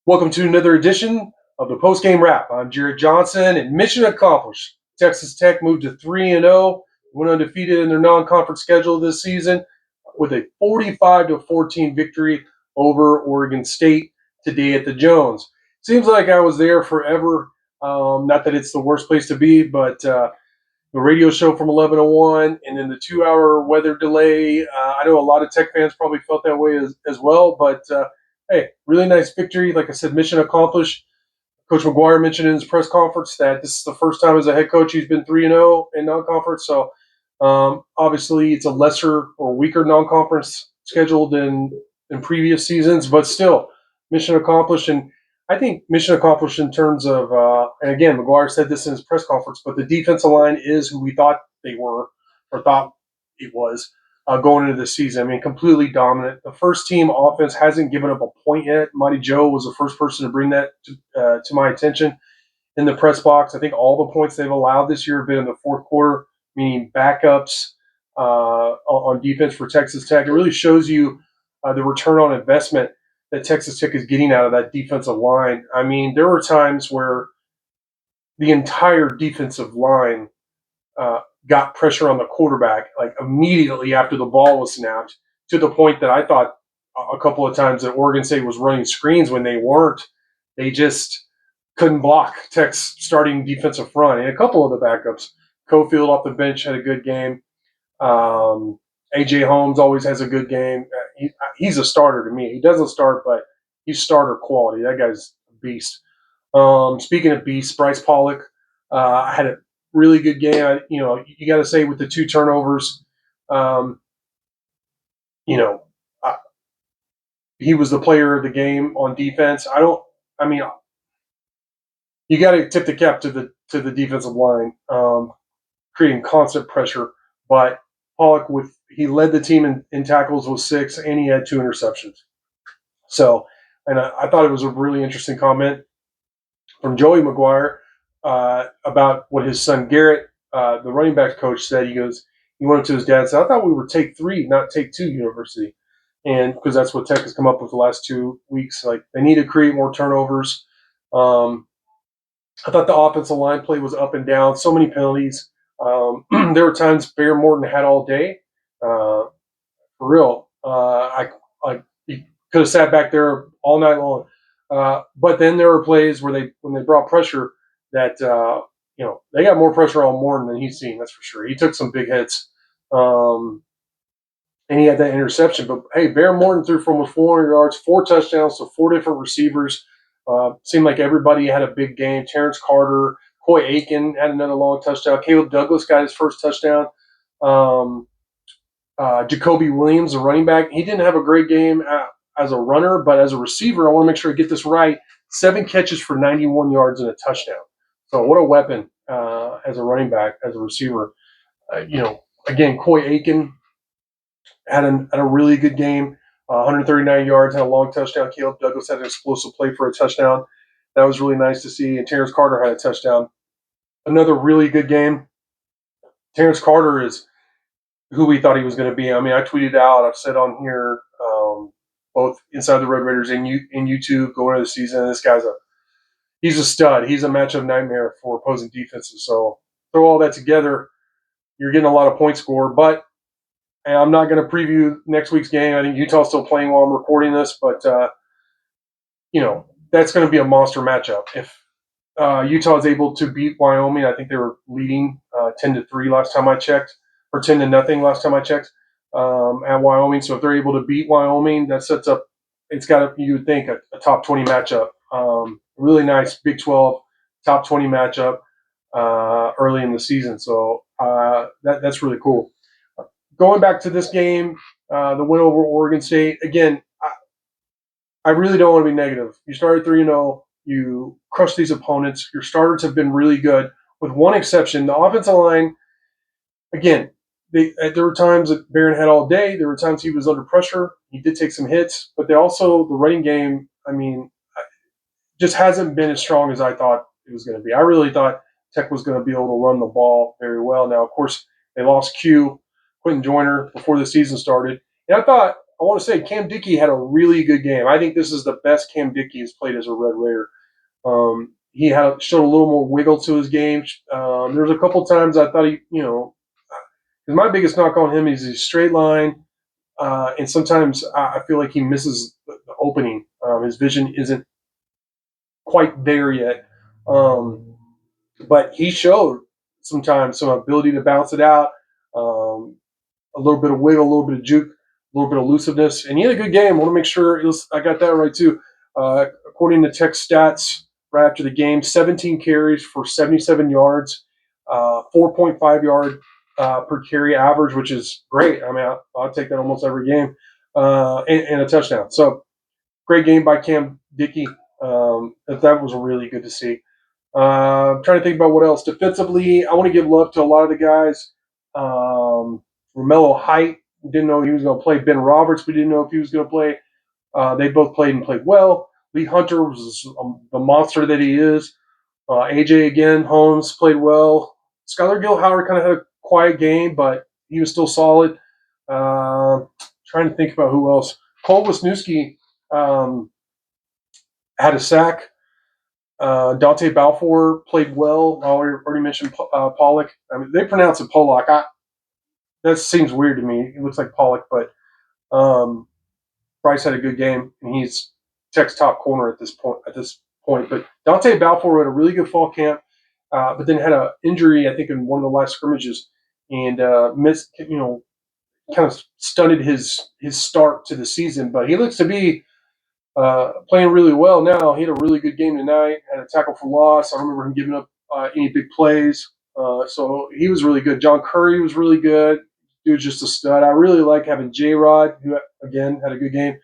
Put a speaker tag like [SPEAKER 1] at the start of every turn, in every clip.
[SPEAKER 1] Welcome to another edition of the post-game wrap. I'm Jared Johnson, and mission accomplished. Texas Tech moved to 3-0, went undefeated in their non-conference schedule this season with a 45-14 victory over Oregon State today at the Jones. Seems like I was there forever. Not that it's the worst place to be, but the radio show from 11 to 1 and then the 2-hour weather delay. I know a lot of Tech fans probably felt that way as well, but hey, really nice victory. Like I said, mission accomplished. Coach McGuire mentioned in his press conference that this is the first time as a head coach he's been 3-0 in non-conference. So obviously it's a lesser or weaker non-conference schedule than in previous seasons, but still mission accomplished. And I think mission accomplished in terms of, and again, McGuire said this in his press conference, but the defensive line is who we thought they were or thought it was going into the season. I mean, completely dominant. The first team offense hasn't given up a point yet. Mighty Joe was the first person to bring that to my attention in the press box. I think all the points they've allowed this year have been in the fourth quarter, meaning backups on defense for Texas Tech. It really shows you the return on investment that Texas Tech is getting out of that defensive line. I mean, there were times where the entire defensive line got pressure on the quarterback like immediately after the ball was snapped, to the point that I thought a couple of times that Oregon State was running screens when they weren't. They just couldn't block Tech's starting defensive front. And a couple of the backups, Cofield off the bench had a good game. A.J. Holmes always has a good game. He's a starter to me. He doesn't start, but he's starter quality. That guy's a beast. Speaking of beasts, Bryce Pollock had a really good game. You got to say with the two turnovers, um, you know, uh, he was the player of the game on defense. I mean, you got to tip the cap to the defensive line, creating constant pressure. But Pollock he led the team in tackles with 6, and he had 2 interceptions. So, and I thought it was a really interesting comment from Joey McGuire about what his son Garrett, the running backs coach, said. He goes, he went up to his dad and said, "I thought we were take 3, not take 2 university," and because that's what Tech has come up with the last 2 weeks. Like they need to create more turnovers. Um, I thought the offensive line play was up and down. So many penalties. There were times Bear Morton had all day. For real. I he could have sat back there all night long. But then there were plays where when they brought pressure that they got more pressure on Morton than he's seen. That's for sure. He took some big hits, and he had that interception. But hey, Bear Morton threw for almost 400 yards, 4 touchdowns to 4 different receivers. Seemed like everybody had a big game. Terrence Carter, Coy Aiken had another long touchdown. Caleb Douglas got his first touchdown. Jacoby Williams, the running back, he didn't have a great game as a runner, but as a receiver, I want to make sure I get this right. 7 catches for 91 yards and a touchdown. So what a weapon as a running back, as a receiver. Again, Coy Aiken had a really good game, 139 yards, had a long touchdown. Caleb Douglas had an explosive play for a touchdown. That was really nice to see. And Terrence Carter had a touchdown. Another really good game. Terrence Carter is who we thought he was going to be. I mean, I tweeted out, I've said on here, both Inside the Red Raiders and YouTube going into the season, this guy's he's a stud. He's a matchup nightmare for opposing defenses. So throw all that together, you're getting a lot of points scored. But and I'm not going to preview next week's game. I think Utah's still playing while I'm recording this, but that's going to be a monster matchup. If Utah is able to beat Wyoming, I think they were leading 10-3 last time I checked, or 10-0 last time I checked at Wyoming. So if they're able to beat Wyoming, that sets up. It's got you would think a top 20 matchup. Really nice Big 12 top 20 matchup early in the season. So that's really cool. Going back to this game, the win over Oregon State, again, I really don't want to be negative. You started 3-0. You crushed these opponents. Your starters have been really good, with one exception. The offensive line, again, there were times that Barron had all day. There were times he was under pressure. He did take some hits, but the running game, I mean, just hasn't been as strong as I thought it was going to be. I really thought Tech was going to be able to run the ball very well. Now, of course, they lost Quentin Joyner, before the season started. And I thought I want to say Cam Dickey had a really good game. I think this is the best Cam Dickey has played as a Red Raider. He showed a little more wiggle to his game. There was a couple times I thought because my biggest knock on him is his straight line, and sometimes I feel like he misses the opening. His vision isn't quite there yet, but he showed sometimes some ability to bounce it out, a little bit of wiggle, a little bit of juke, a little bit of elusiveness, and he had a good game. I want to make sure I got that right too. According to Tech Stats, right after the game, 17 carries for 77 yards, 4.5 yard per carry average, which is great. I mean, I'll take that almost every game, and a touchdown. So great game by Cam Dickey. That was really good to see. I'm trying to think about what else. Defensively, I want to give love to a lot of the guys. Romello Height, didn't know he was going to play. Ben Roberts, we didn't know if he was going to play. They both played and played well. Lee Hunter was the monster that he is. AJ again, Holmes played well. Skylar Gill-Howard kind of had a quiet game, but he was still solid. Trying to think about who else. Cole Wisniewski had a sack. Dante Balfour played well. I already mentioned Pollock. I mean, they pronounce it Pollock. That seems weird to me. It looks like Pollock, but Bryce had a good game, and he's Tech's top corner at this point. But Dante Balfour had a really good fall camp, but then had an injury, I think, in one of the last scrimmages, and missed. Kind of stunted his start to the season. But he looks to be playing really well now. He had a really good game tonight. Had a tackle for loss. I don't remember him giving up any big plays. So he was really good. John Curry was really good. Dude's just a stud. I really like having J-Rod, who, again, had a good game.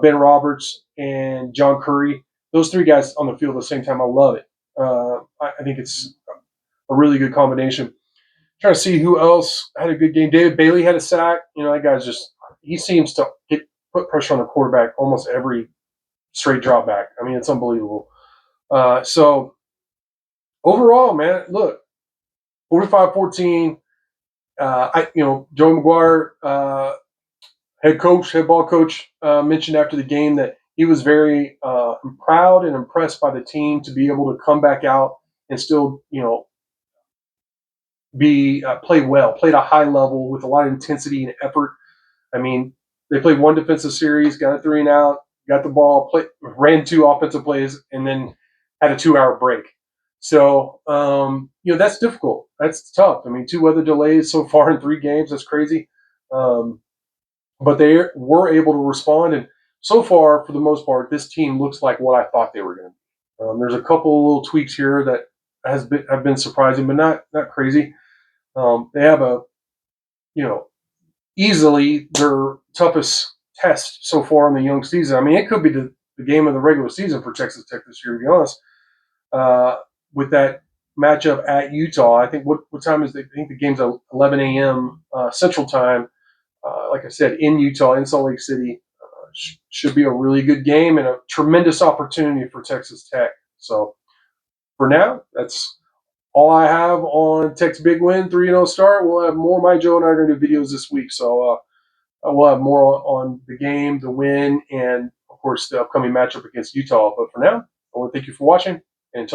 [SPEAKER 1] Ben Roberts and John Curry. Those three guys on the field at the same time, I love it. I think it's a really good combination. Trying to see who else had a good game. David Bailey had a sack. That guy's he seems to put pressure on the quarterback almost every straight drop back. I mean, it's unbelievable. So overall, man, look, 45-14. Joe McGuire, head ball coach, mentioned after the game that he was very proud and impressed by the team to be able to come back out and still, play well, played a high level with a lot of intensity and effort. I mean, they played one defensive series, got a 3-and-out, got the ball, ran 2 offensive plays, and then had a 2-hour break. So, that's difficult. That's tough. I mean, 2 weather delays so far in 3 games. That's crazy. But they were able to respond. And so far, for the most part, this team looks like what I thought they were going to be. There's a couple of little tweaks here that have been surprising, but not crazy. They have easily their toughest test so far in the young season. I mean, it could be the game of the regular season for Texas Tech this year, to be honest. With that matchup at Utah, I think what time is it? I think the game's at 11 a.m. Central Time. Like I said, in Utah, in Salt Lake City, should be a really good game and a tremendous opportunity for Texas Tech. So for now, that's all I have on Tech's big win, 3-0 start. We'll have more. My Joe and I are going to do videos this week, so we'll have more on the game, the win, and of course the upcoming matchup against Utah. But for now, I want to thank you for watching, and until